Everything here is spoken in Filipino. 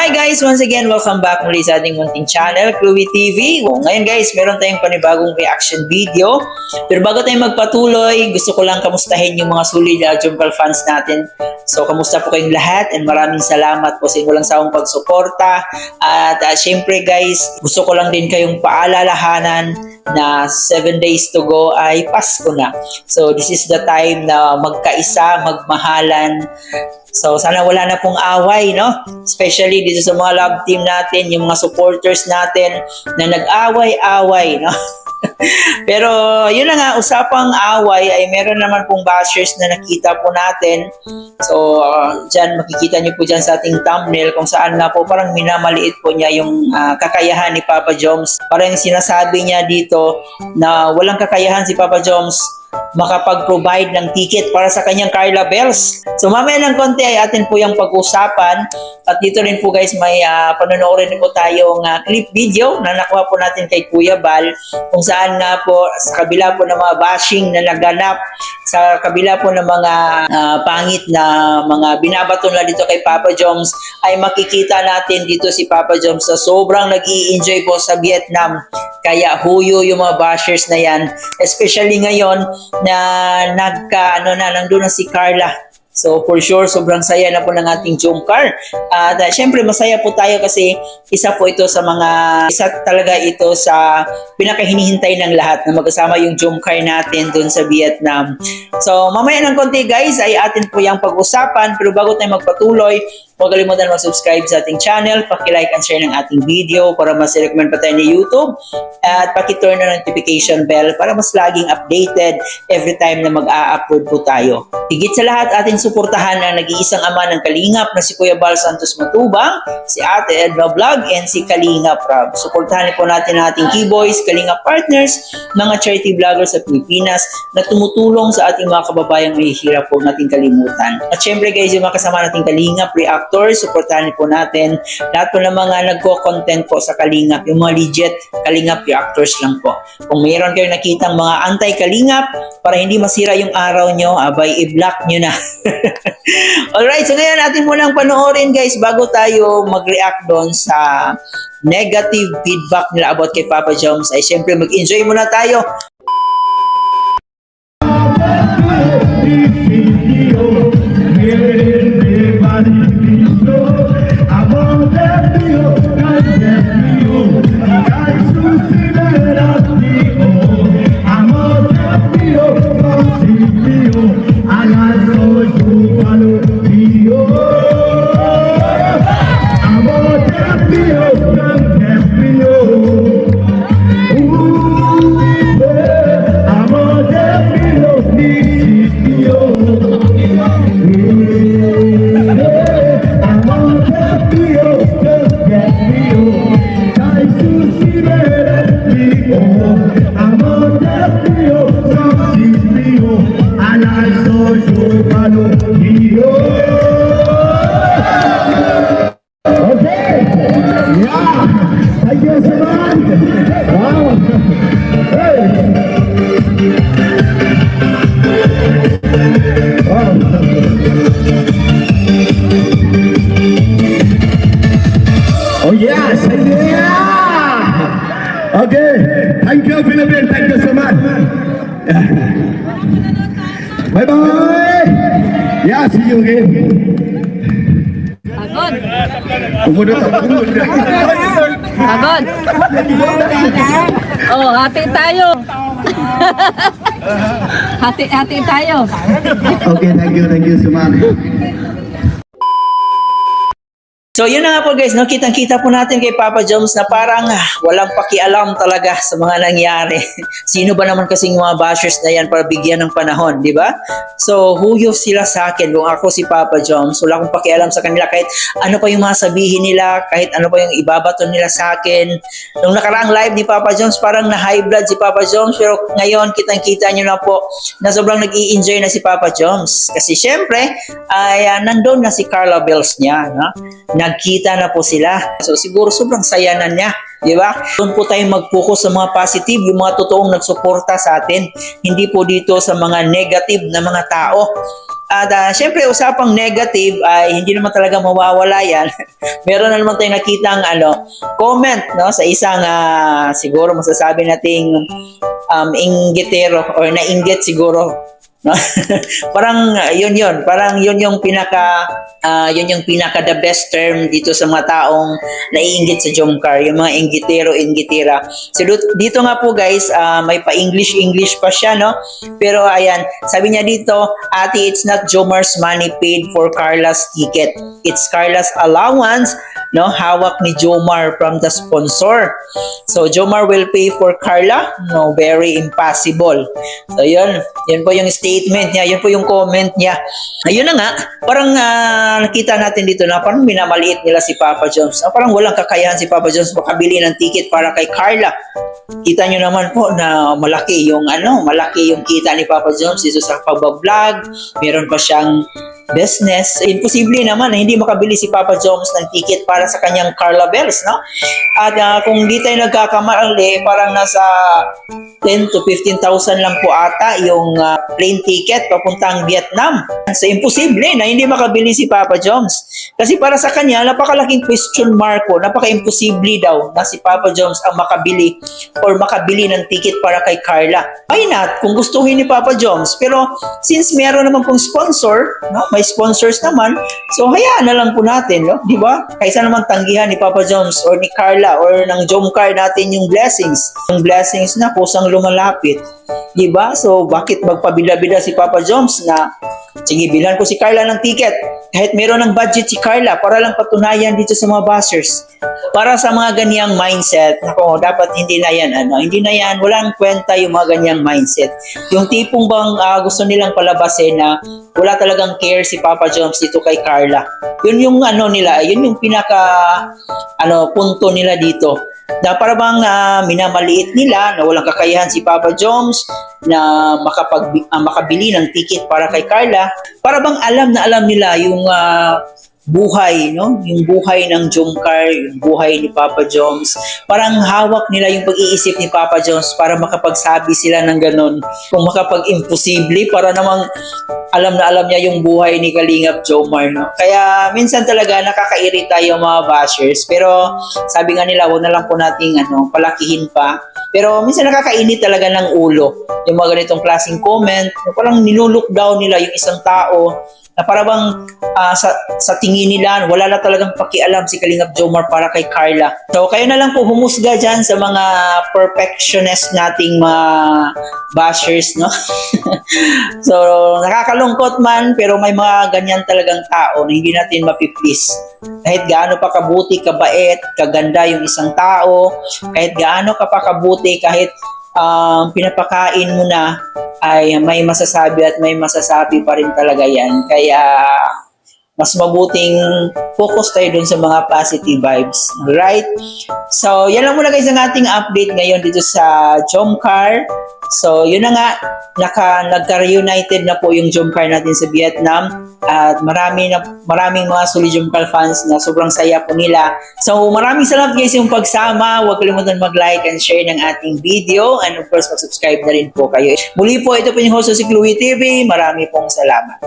Hi guys! Once again, welcome back muli sa ating munting channel, Chloe TV. Ngayon guys, meron tayong panibagong reaction video. Pero bago tayo magpatuloy, gusto ko lang kamustahin yung mga solid Jumpal fans natin. So, kamusta po kayong lahat and maraming salamat po sa inyong walang sawang pagsuporta. At syempre guys, gusto ko lang din kayong paalalahanan na 7 days to go ay Pasko na. So, this is the time na magkaisa, magmahalan. So, sana wala na pong away, no? Especially dito sa mga love team natin, yung mga supporters natin na nag-away-away, no? Pero, yun na nga, usapang away ay meron naman pong bashers na nakita po natin. So, dyan, makikita niyo po dyan sa ating thumbnail kung saan nga po parang minamaliit po niya yung kakayahan ni Papa Joms. Parang sinasabi niya dito na walang kakayahan si Papa Joms makapag-provide ng ticket para sa kanyang Carla Bells. So mamaya ng konti ay atin po yung pag-usapan. At dito rin po guys may panonoorin po tayong clip video na nakuha po natin kay Kuya Bal kung saan nga po sa kabila po ng mga bashing na naganap, sa kabila po ng mga pangit na mga binabato na dito kay Papa Joms, ay makikita natin dito si Papa Joms na sobrang nag-i-enjoy po sa Vietnam. Kaya huyo yung mga bashers na yan, especially ngayon na nandun na si Carla. So for sure, sobrang saya na po ng ating Jomcar. At syempre masaya po tayo kasi isa talaga ito sa pinakahinihintay ng lahat na magkasama yung Jomcar natin dun sa Vietnam. So mamaya ng konti guys ay atin po yung pag-usapan, pero bago tayo magpatuloy, huwag kalimutan mag-subscribe sa ating channel, paki-like and share ng ating video para mas recommend pa tayo ni YouTube, at paki-turn na notification bell para mas laging updated every time na mag-a-upload po tayo. Higit sa lahat, ating suportahan ang nag-iisang ama ng Kalingap na si Kuya Bal Santos Matubang, si Ate Edna Vlog, and si Kalingap Rob. Suportahan po natin ang ating Keyboys, Kalingap Partners, mga charity vloggers sa Pilipinas na tumutulong sa ating mga kababayang mahihirap po nating kalimutan. At syempre guys, yung mga kasama nating Kalingap Reactors, suportahan po natin lahat po ng mga nagko-content po sa Kalingap, yung mga legit Kalingap Reactors lang po. Kung mayroon kayong nakitang mga anti-Kalingap para hindi masira yung araw nyo, abay i-block nyo na. Alright, so ngayon natin munang panoorin guys bago tayo mag-react doon sa negative feedback nila about kay Papa Joms, ay syempre mag-enjoy muna tayo. Okay, thank you Philippines, thank you so much. Bye bye. Yeah, see you again. Pagod. Pagod. Oh, hati tayo. Hati tayo. Okay, thank you so much. So yun na nga po guys, no? Kitang-kita po natin kay Papa Joms na parang walang pakialam talaga sa mga nangyari. Sino ba naman kasing mga bashers na yan para bigyan ng panahon, di ba? So huyo sila sa akin. Kung ako si Papa Joms, wala akong pakialam sa kanila kahit ano pa yung mga sabihin nila, kahit ano pa yung ibabato nila sa akin. Nung nakaraang live ni Papa Joms, parang na high blood si Papa Joms, pero ngayon kitang-kita nyo na po na sobrang nag-i-enjoy na si Papa Joms. Kasi syempre, ay nandun na si Carla Bells niya, no? Nagkita na po sila. So siguro sobrang saya na niya. Di ba? Doon po tayo mag-focus sa mga positive, yung mga totoong nagsuporta sa atin. Hindi po dito sa mga negative na mga tao. At syempre, usapang negative ay hindi naman talaga mawawala yan. Meron na naman tayong nakitang comment no, sa isang siguro masasabi nating inggitero or nainggit siguro. No? Parang parang yun yung pinaka the best term dito sa mga taong naiinggit sa Jomcar, yung mga inggitero, inggitera. So dito nga po guys, may pa-English pa siya, no? Pero ayan, sabi niya dito, ate, it's not Jomar's money paid for Carla's ticket. It's Carla's allowance, no? Hawak ni Jomar from the sponsor. So Jomar will pay for Carla? No, very impossible. So yun po yung statement niya, yun po yung comment niya. Ayun na nga, parang nakita natin dito na parang minamaliit nila si Papa Jones. Parang walang kakayahan si Papa Jones makabili ng ticket para kay Carla. Kita nyo naman po na malaki yung kita ni Papa Jones dito sa pagbablog. Meron pa siyang business. Imposible naman na hindi makabili si Papa Jones ng ticket para sa kanyang Carla Bells, no? At kung di tayo nagkakamali, parang nasa 10 to 15,000 lang po ata yung plane ticket papuntang Vietnam. So imposible na hindi makabili si Papa Jones. Kasi para sa kanya, napakalaking question mark po, napaka-imposible daw na si Papa Jones ang makabili ng ticket para kay Carla. Why not? Kung gustuhin ni Papa Jones. Pero since meron naman pong sponsor, no? May sponsors naman, so hayaan na lang po natin, no? Di ba? Kaysa naman tanggihan ni Papa Jones or ni Carla or ng Jomcar natin yung blessings. Yung blessings na kusang lumalapit. Di ba? So bakit magpabila-bila si Papa Jones na sige, bilhan ko si Carla ng ticket. Kahit meron ng budget si Carla para lang patunayan dito sa mga buzzers. Para sa mga ganyang mindset, nako, dapat hindi na yan, walang kwenta yung mga ganyang mindset. Yung tipong bang gusto nilang palabasin na wala talagang care si Papa Jones dito kay Carla. Yun yung yun yung pinaka punto nila dito. Na para bang minamaliit nila na walang kakayahan si Papa Jones na makabili ng ticket para kay Carla. Para bang alam nila yung buhay, no? Yung buhay ng Jomcar, yung buhay ni Papa Jones. Parang hawak nila yung pag-iisip ni Papa Jones para makapagsabi sila ng ganun. Kung makapag-imposible, para namang alam na alam niya yung buhay ni Kalingap Jomar, no? Kaya minsan talaga nakakairita yung mga bashers. Pero sabi nga nila, huwag na lang po nating palakihin pa. Pero minsan nakakainit talaga ng ulo yung mga ganitong klaseng comment. Parang nilulook down nila yung isang tao na para bang sa tingin nila wala na talagang pakialam si Kalingap Jomar para kay Carla. So kayo na lang po humusga dyan sa mga perfectionist nating mga bashers, no? So nakakalungkot man, pero may mga ganyan talagang tao na hindi natin mapiplease. Kahit gaano pa kabuti, kabait, kaganda yung isang tao, kahit gaano ka pa kabuti, kahit pinapakain mo na, ay may masasabi at may masasabi pa rin talaga yan. Kaya mas mabuting focus tayo dun sa mga positive vibes. Right? So, yan lang muna guys ang ating update ngayon dito sa Jomcar. So, yun na nga, nagka-reunited na po yung Jomcar natin sa Vietnam. At maraming mga Solid Jomcar fans na sobrang saya po nila. So, maraming salamat guys yung pagsama. Huwag kalimutan mag-like and share ng ating video. And of course, mag-subscribe na rin po kayo. Muli po, ito po yung host si Chloe TV. Marami pong salamat.